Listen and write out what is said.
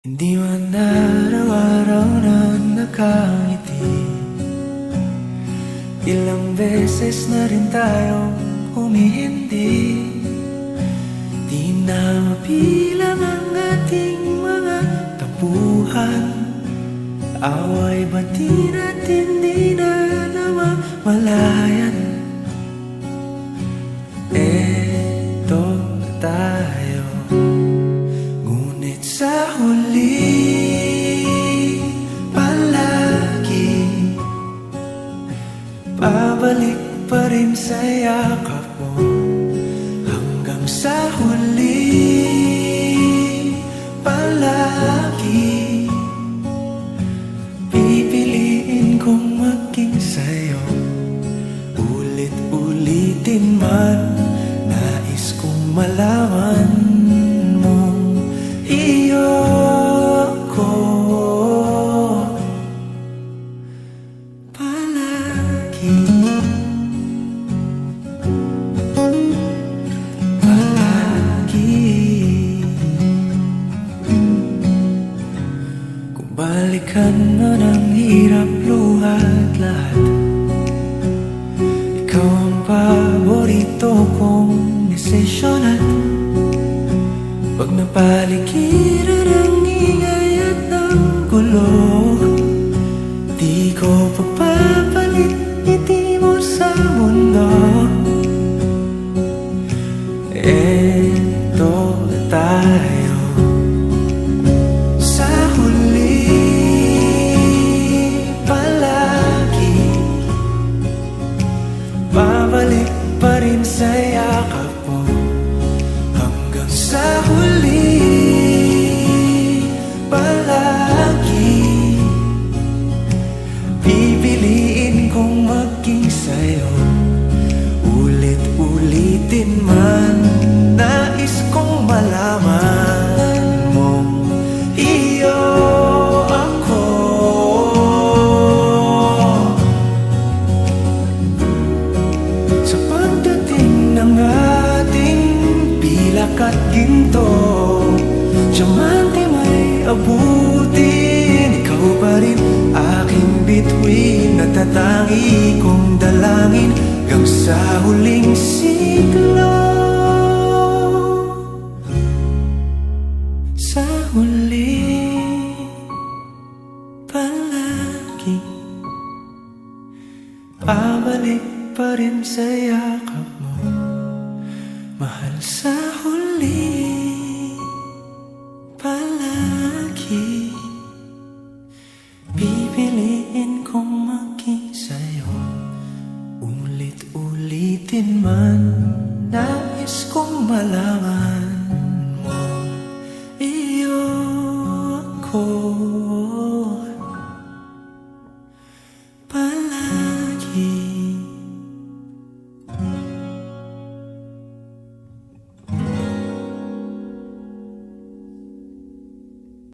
Hindi man araw-araw na nakangiti, ilang beses na rin tayong humihindi. Di na mabilang ang ating mga tampuhan, away bati natin di na namamalayan. Eto na tayo, ngunit sa huli palagi babalik pa rin sa yakap mo. Hanggang sa huli palagi pipiliin kong maging sa'yo. Ulit-ulitin man, nais kong malaman mong iyo ko palagi. Kung balikan man ang hirap, luha at lahat, ikaw ang paborito kong desisyon. At pag napaligiran ang ingay at ang gulo, di ko pagpapalit ngiti mo sa mundo. Eto tayo sa huli palagi, babalik pa rin sa yakap mo. Hanggang sa huli palagi pipiliin kong maging sa'yo. Ulit-ulitin man, nais kong malaman mong iyo ako. Sa pagdating ng ating pilak at ginto, diamante may abutin, ikaw pa rin aking bituin, natatangi kong dalangin hanggang sa huling siglo. Sa huli palagi babalik pa rin sa yakap mo, mahal. Sa huli palagi pipiliin kong maging sa'yo. Ulit-ulitin man, nais kong malaman mo iyo ako.